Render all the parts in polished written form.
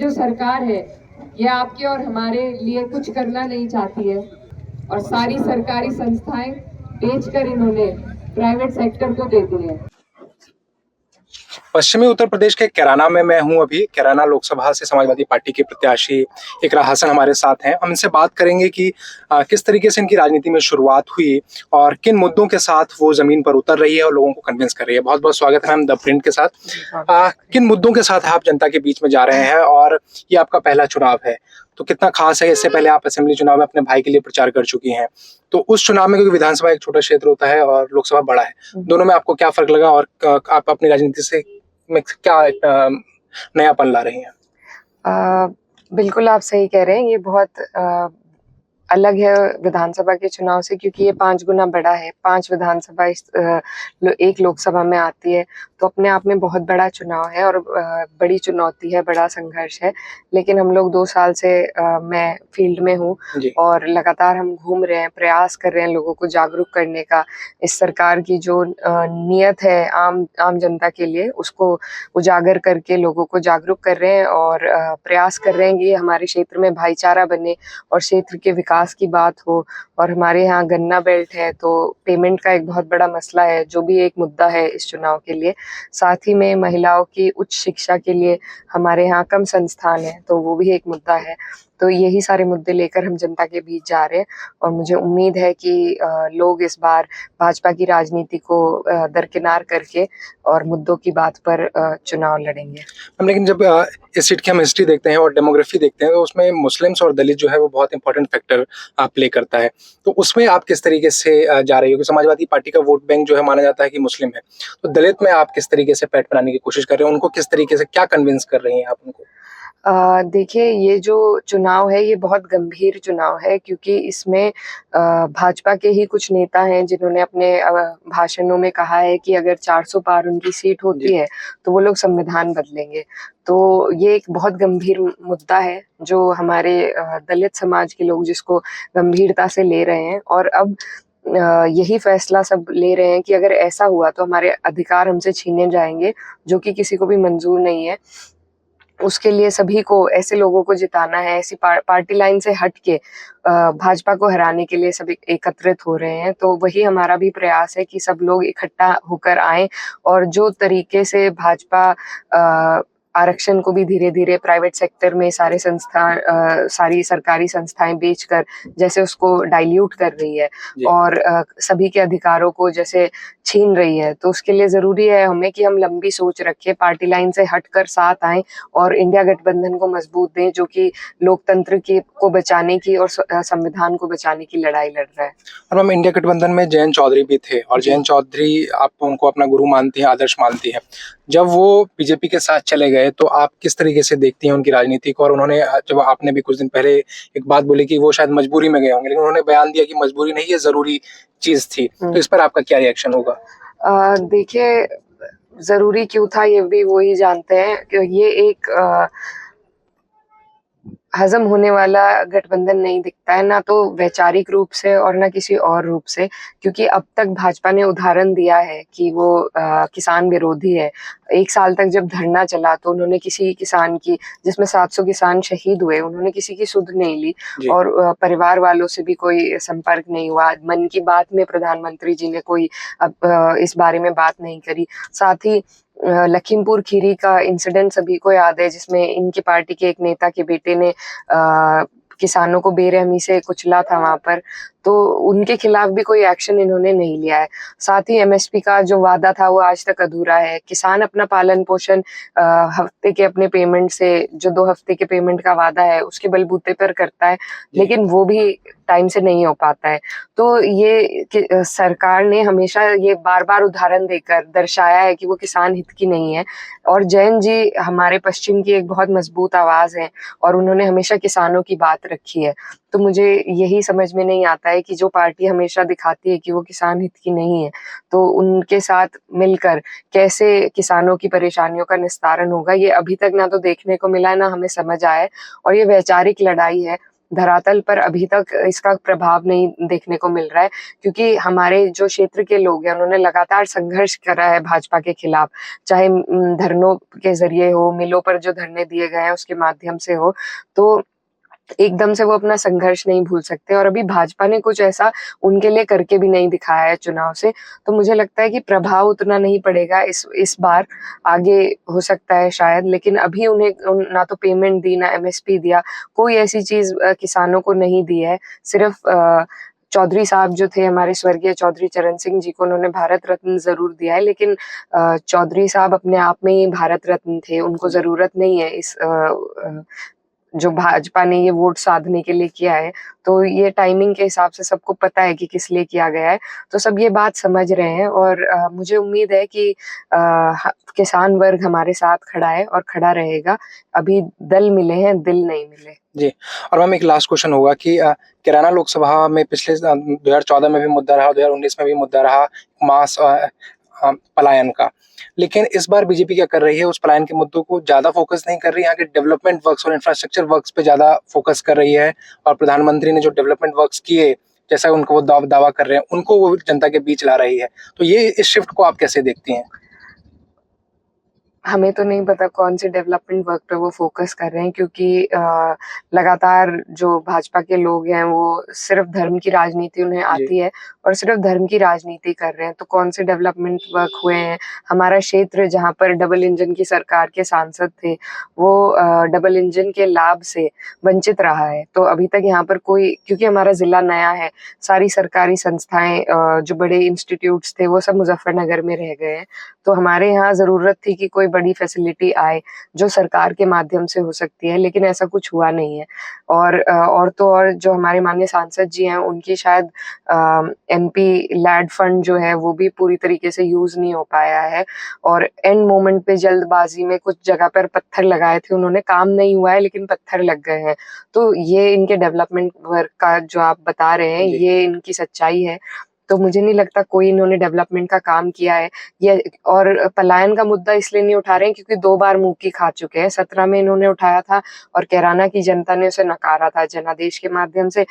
जो सरकार है ये आपके और हमारे लिए कुछ करना नहीं चाहती है और सारी सरकारी संस्थाएं बेचकर इन्होंने प्राइवेट सेक्टर को दे दी है। पश्चिमी उत्तर प्रदेश के कैराना में मैं हूं। अभी कैराना लोकसभा से समाजवादी पार्टी के प्रत्याशी इकरा हसन हमारे साथ हैं। हम इनसे बात करेंगे कि किस तरीके से इनकी राजनीति में शुरुआत हुई और किन मुद्दों के साथ वो जमीन पर उतर रही है और लोगों को कन्विंस कर रही है। बहुत बहुत स्वागत है मैम द प्रिंट के साथ। किन मुद्दों के साथ आप जनता के बीच में जा रहे हैं और ये आपका पहला चुनाव है, तो कितना खास है? इससे पहले आप असेंबली चुनाव में अपने भाई के लिए प्रचार कर चुकी हैं, तो उस चुनाव में, क्योंकि विधानसभा एक छोटा क्षेत्र होता है और लोकसभा बड़ा है, दोनों में आपको क्या फर्क लगा और आप अपनी राजनीति से में क्या नयापन ला रही हैं? बिल्कुल आप सही कह रहे हैं। ये बहुत अलग है विधानसभा के चुनाव से, क्योंकि ये 5 गुना बड़ा है। 5 विधानसभा एक लोकसभा में आती है, तो अपने आप में बहुत बड़ा चुनाव है और बड़ी चुनौती है, बड़ा संघर्ष है। लेकिन हम लोग 2 साल से मैं फील्ड में हूँ और लगातार हम घूम रहे हैं, प्रयास कर रहे हैं लोगों को जागरूक करने का। इस सरकार की जो नीयत है आम जनता के लिए, उसको उजागर करके लोगों को जागरूक कर रहे हैं और प्रयास कर रहे हैं कि हमारे क्षेत्र में भाईचारा बने और क्षेत्र के विकास की बात हो। और हमारे यहाँ गन्ना बेल्ट है, तो पेमेंट का एक बहुत बड़ा मसला है, जो भी एक मुद्दा है इस चुनाव के लिए। साथ ही में महिलाओं की उच्च शिक्षा के लिए हमारे यहाँ कम संस्थान है, तो वो भी एक मुद्दा है। तो यही सारे मुद्दे लेकर हम जनता के बीच जा रहे हैं और मुझे उम्मीद है कि लोग इस बार भाजपा की राजनीति को दरकिनार करके और मुद्दों की बात पर चुनाव लड़ेंगे। लेकिन जब इस सीट की हम हिस्ट्री देखते हैं और डेमोग्राफी देखते हैं, तो उसमें मुस्लिम्स और दलित जो है वो बहुत इंपॉर्टेंट फैक्टर प्ले करता है। तो उसमें आप किस तरीके से जा रही हो? कि समाजवादी पार्टी का वोट बैंक जो है माना जाता है कि मुस्लिम है, तो दलित में आप किस तरीके से पैठ बनाने की कोशिश कर रहे हैं? उनको किस तरीके से क्या कन्विंस कर रही हैं आप उनको? देखिए, ये जो चुनाव है ये बहुत गंभीर चुनाव है, क्योंकि इसमें भाजपा के ही कुछ नेता हैं जिन्होंने अपने भाषणों में कहा है कि अगर 400 पार उनकी सीट होती है तो वो लोग संविधान बदलेंगे। तो ये एक बहुत गंभीर मुद्दा है जो हमारे दलित समाज के लोग जिसको गंभीरता से ले रहे हैं और अब यही फैसला सब ले रहे हैं कि अगर ऐसा हुआ तो हमारे अधिकार हमसे छीने जाएंगे, जो कि किसी को भी मंजूर नहीं है। उसके लिए सभी को, ऐसे लोगों को जिताना है, ऐसी पार्टी लाइन से हट के भाजपा को हराने के लिए सभी एकत्रित हो रहे हैं। तो वही हमारा भी प्रयास है कि सब लोग इकट्ठा होकर आएं और जो तरीके से भाजपा आरक्षण को भी धीरे धीरे प्राइवेट सेक्टर में सारी सरकारी संस्थाएं बेचकर जैसे उसको डाइल्यूट कर रही है और सभी के अधिकारों को जैसे छीन रही है, तो उसके लिए जरूरी है हमें कि हम लंबी सोच रखें, पार्टी लाइन से हटकर साथ आएं और इंडिया गठबंधन को मजबूत दें, जो कि लोकतंत्र को बचाने की और संविधान को बचाने की लड़ाई लड़ रहा है। और मैम, इंडिया गठबंधन में जयंत चौधरी भी थे और जयंत चौधरी, आप उनको अपना गुरु मानती हैं, आदर्श मानती हैं। जब वो बीजेपी के साथ चले गए तो आप किस तरीके से देखती हैं उनकी राजनीति को? और उन्होंने, जब आपने भी कुछ दिन पहले एक बात बोली कि वो शायद मजबूरी में गए होंगे, लेकिन उन्होंने बयान दिया कि मजबूरी नहीं, ये जरूरी चीज थी, तो इस पर आपका क्या रिएक्शन होगा? देखिए, जरूरी क्यों था ये भी वो ही जानते हैं कि ये एक हजम होने वाला गठबंधन नहीं दिखता है, ना तो वैचारिक रूप से और ना किसी और रूप से, क्योंकि अब तक भाजपा ने उदाहरण दिया है कि वो किसान विरोधी है। 1 साल तक जब धरना चला तो उन्होंने किसी किसान की, जिसमें 700 किसान शहीद हुए, उन्होंने किसी की सुध नहीं ली और परिवार वालों से भी कोई संपर्क नहीं हुआ। मन की बात में प्रधानमंत्री जी ने कोई इस बारे में बात नहीं करी। साथ ही लखीमपुर खीरी का इंसिडेंट सभी को याद है, जिसमें इनकी पार्टी के एक नेता के बेटे ने किसानों को बेरहमी से कुचला था वहां पर, तो उनके खिलाफ भी कोई एक्शन इन्होंने नहीं लिया है। साथ ही एमएसपी का जो वादा था वो आज तक अधूरा है। किसान अपना पालन पोषण हफ्ते के अपने पेमेंट से, जो 2 हफ्ते के पेमेंट का वादा है उसके बलबूते पर करता है, लेकिन वो भी टाइम से नहीं हो पाता है। तो ये सरकार ने हमेशा ये बार बार उदाहरण देकर दर्शाया है कि वो किसान हित की नहीं है। और जैन जी हमारे पश्चिम की एक बहुत मजबूत आवाज है और उन्होंने हमेशा किसानों की बात रखी है। तो मुझे यही समझ में नहीं आता है कि जो पार्टी हमेशा दिखाती है कि वो किसान हित की नहीं है, तो उनके साथ मिलकर कैसे किसानों की परेशानियों का निस्तारण होगा, ये अभी तक ना तो देखने को मिला है, ना हमें समझ आया है। और ये वैचारिक लड़ाई है, धरातल पर अभी तक इसका प्रभाव नहीं देखने को मिल रहा है, क्योंकि हमारे जो क्षेत्र के लोग हैं उन्होंने लगातार संघर्ष करा है भाजपा के खिलाफ, चाहे धरनों के जरिए हो, मिलों पर जो धरने दिए गए हैं उसके माध्यम से हो, तो एकदम से वो अपना संघर्ष नहीं भूल सकते। और अभी भाजपा ने कुछ ऐसा उनके लिए करके भी नहीं दिखाया है चुनाव से, तो मुझे लगता है कि प्रभाव उतना नहीं पड़ेगा इस बार। आगे हो सकता है शायद, लेकिन अभी उन्हें ना तो पेमेंट दी, ना एमएसपी दिया, कोई ऐसी चीज किसानों को नहीं दी है। सिर्फ चौधरी साहब जो थे हमारे स्वर्गीय चौधरी चरण सिंह जी को उन्होंने भारत रत्न जरूर दिया है, लेकिन चौधरी साहब अपने आप में ही भारत रत्न थे, उनको जरूरत नहीं है इस जो भाजपा ने ये वोट साधने के लिए किया है। तो ये टाइमिंग के हिसाब से सबको पता है कि किस लिए किया गया है, तो सब ये बात समझ रहे हैं। और मुझे उम्मीद है कि किसान वर्ग हमारे साथ खड़ा है और खड़ा रहेगा। अभी दल मिले हैं, दिल नहीं मिले। जी, और मैम एक लास्ट क्वेश्चन होगा कि कैराना लोकसभा में पिछले 2014 में भी मुद्दा रहा, 2019 में भी मुद्दा रहा मास पलायन का, लेकिन इस बार बीजेपी क्या कर रही है, उस पलायन के मुद्दों को ज्यादा फोकस नहीं कर रही है, यहाँ के डेवलपमेंट वर्क्स और इंफ्रास्ट्रक्चर वर्क्स पे ज्यादा फोकस कर रही है। और प्रधानमंत्री ने जो डेवलपमेंट वर्क्स किए, जैसा उनको वो दावा कर रहे हैं, उनको वो जनता के बीच ला रही है। तो ये इस शिफ्ट को आप कैसे देखती हैं? हमें तो नहीं पता कौन से डेवलपमेंट वर्क पे वो फोकस कर रहे हैं, क्योंकि लगातार जो भाजपा के लोग हैं वो सिर्फ धर्म की राजनीति उन्हें आती है और सिर्फ धर्म की राजनीति कर रहे हैं। तो कौन से डेवलपमेंट वर्क हुए हैं? हमारा क्षेत्र जहाँ पर डबल इंजन की सरकार के सांसद थे, वो डबल इंजन के लाभ से वंचित रहा है। तो अभी तक यहाँ पर कोई, क्योंकि हमारा जिला नया है, सारी सरकारी संस्थाएं जो बड़े इंस्टीट्यूट्स थे वो सब मुजफ्फरनगर में रह गए हैं। तो हमारे यहाँ जरूरत थी कि कोई बड़ी फैसिलिटी आए जो सरकार के माध्यम से हो सकती है, लेकिन ऐसा कुछ हुआ नहीं है। और तो और जो हमारे माननीय सांसद जी हैं उनकी शायद एमपी लैड फंड जो है वो भी पूरी तरीके से यूज नहीं हो पाया है, और एंड मोमेंट पे जल्दबाजी में कुछ जगह पर पत्थर लगाए थे उन्होंने, काम नहीं हुआ है लेकिन पत्थर लग गए हैं। तो ये इनके डेवलपमेंट वर्क का जो आप बता रहे हैं ये इनकी सच्चाई है। तो मुझे नहीं लगता कोई इन्होंने डेवलपमेंट का काम किया है। ये और पलायन का मुद्दा इसलिए नहीं उठा रहे हैं क्योंकि 2 बार मुंह की खा चुके हैं। 17 में इन्होंने उठाया था और कैराना की जनता ने उसे नकारा था जनादेश के माध्यम से।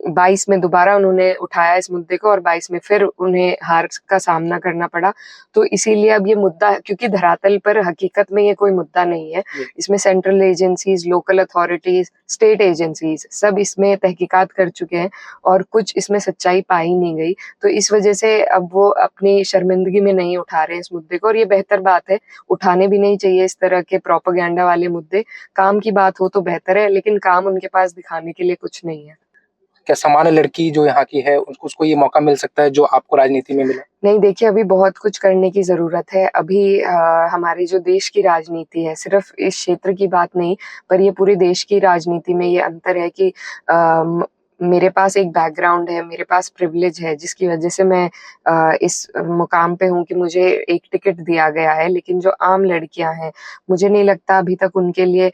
22 में दोबारा उन्होंने उठाया इस मुद्दे को और 22 में फिर उन्हें हार का सामना करना पड़ा। तो इसीलिए अब ये मुद्दा, क्योंकि धरातल पर हकीकत में ये कोई मुद्दा नहीं है, इसमें central agencies, local authorities, state agencies सब इसमें तहकीकात कर चुके हैं और कुछ इसमें सच्चाई पाई नहीं गई। तो इस वजह से अब वो अपनी शर्मिंदगी में नहीं उठा रहे हैं इस मुद्दे को, और ये बेहतर बात है। उठाने भी नहीं चाहिए इस तरह के प्रोपेगेंडा वाले मुद्दे। काम की बात हो तो बेहतर है, लेकिन काम उनके पास दिखाने के लिए कुछ नहीं है। क्या सामान्य लड़की जो यहाँ की है उसको ये मौका मिल सकता है जो आपको राजनीति में मिला? नहीं, देखिए अभी बहुत कुछ करने की जरूरत है। अभी हमारे जो देश की राजनीति है, सिर्फ इस क्षेत्र की बात नहीं पर ये पूरे देश की राजनीति में ये अंतर है कि मेरे पास एक बैकग्राउंड है, मेरे पास प्रिविलेज है जिसकी वजह से मैं इस मुकाम पे हूँ कि मुझे एक टिकट दिया गया है। लेकिन जो आम लड़कियां हैं, मुझे नहीं लगता अभी तक उनके लिए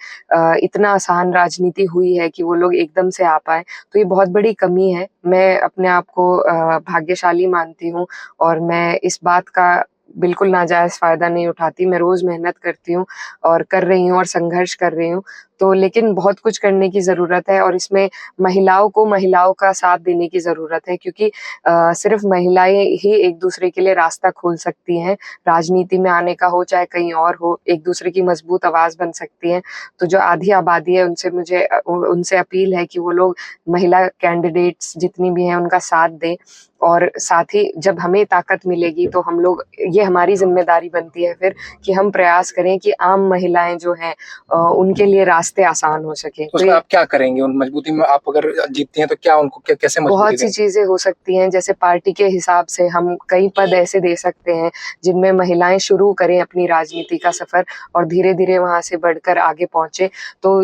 इतना आसान राजनीति हुई है कि वो लोग एकदम से आ पाए। तो ये बहुत बड़ी कमी है। मैं अपने आप को भाग्यशाली मानती हूँ और मैं इस बात का बिल्कुल नाजायज फायदा नहीं उठाती। मैं रोज मेहनत करती हूँ और कर रही हूँ और संघर्ष कर रही हूँ। तो लेकिन बहुत कुछ करने की जरूरत है और इसमें महिलाओं का साथ देने की जरूरत है, क्योंकि सिर्फ महिलाएं ही एक दूसरे के लिए रास्ता खोल सकती हैं। राजनीति में आने का हो चाहे कहीं और हो, एक दूसरे की मजबूत आवाज बन सकती हैं। तो जो आधी आबादी है उनसे अपील है कि वो लोग महिला कैंडिडेट्स जितनी भी हैं उनका साथ दें, और साथ ही जब हमें ताकत मिलेगी तो हम लोग, ये हमारी जिम्मेदारी बनती है फिर कि हम प्रयास करें कि आम महिलाएं जो हैं उनके लिए रास्ते आसान हो सके। तो आप क्या करेंगे उन मजबूती में? आप अगर जीतती हैं तो क्या उनको कैसे मजबूती बहुत सी चीजें हो सकती हैं। जैसे पार्टी के हिसाब से हम कई पद ऐसे दे सकते हैं जिनमें महिलाएं शुरू करें अपनी राजनीति का सफर और धीरे धीरे वहां से बढ़कर आगे पहुंचे। तो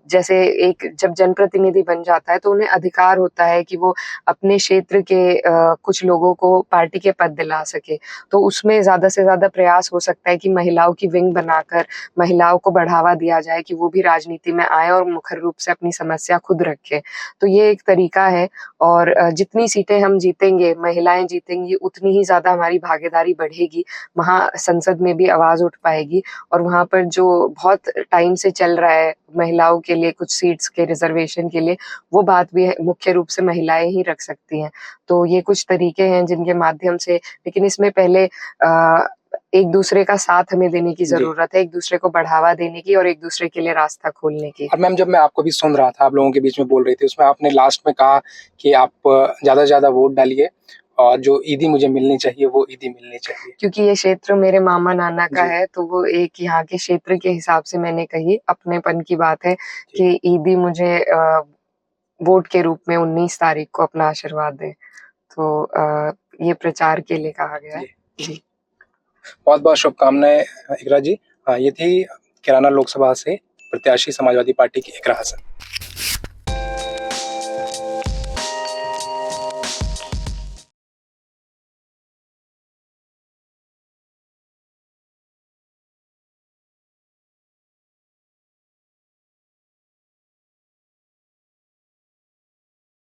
जैसे एक जब जनप्रतिनिधि बन जाता है तो उन्हें अधिकार होता है कि वो अपने क्षेत्र के कुछ लोगों को पार्टी के पद दिला सके। तो उसमें ज्यादा से ज्यादा प्रयास हो सकता है कि महिलाओं की विंग बनाकर महिलाओं को बढ़ावा दिया जाए कि वो भी राजनीति में आए और मुखर रूप से अपनी समस्या खुद रखें। तो ये एक तरीका है। और जितनी सीटें हम जीतेंगे, महिलाएं जीतेंगी, उतनी ही ज्यादा हमारी भागीदारी बढ़ेगी। वहाँ संसद में भी आवाज उठ पाएगी और वहाँ पर जो बहुत टाइम से चल रहा है महिलाओं के के लिए, कुछ सीट्स के रिजर्वेशन के लिए, वो बात भी मुख्य रूप से महिलाएं ही रख सकती हैं। तो ये कुछ तरीके हैं जिनके माध्यम से, लेकिन इसमें पहले एक दूसरे का साथ हमें देने की जरूरत है, एक दूसरे को बढ़ावा देने की और एक दूसरे के लिए रास्ता खोलने की। और मैम, जब मैं आपको भी सुन रहा था, आप लोगों के बीच में बोल रही थी, उसमें आपने लास्ट में कहा कि आप ज्यादा से ज्यादा वोट डालिए और जो ईदी मुझे मिलनी चाहिए वो ईदी मिलनी चाहिए। क्योंकि ये क्षेत्र मेरे मामा नाना का है, तो वो एक यहाँ के क्षेत्र के हिसाब से मैंने कही, अपनेपन की बात है कि ईदी मुझे वोट के रूप में 19 तारीख को अपना आशीर्वाद दे। तो ये प्रचार के लिए कहा गया है। जी, बहुत बहुत शुभकामनाएं इकरा जी। ये थी कैराना लोकसभा से प्रत्याशी समाजवादी पार्टी की इकरा हसन।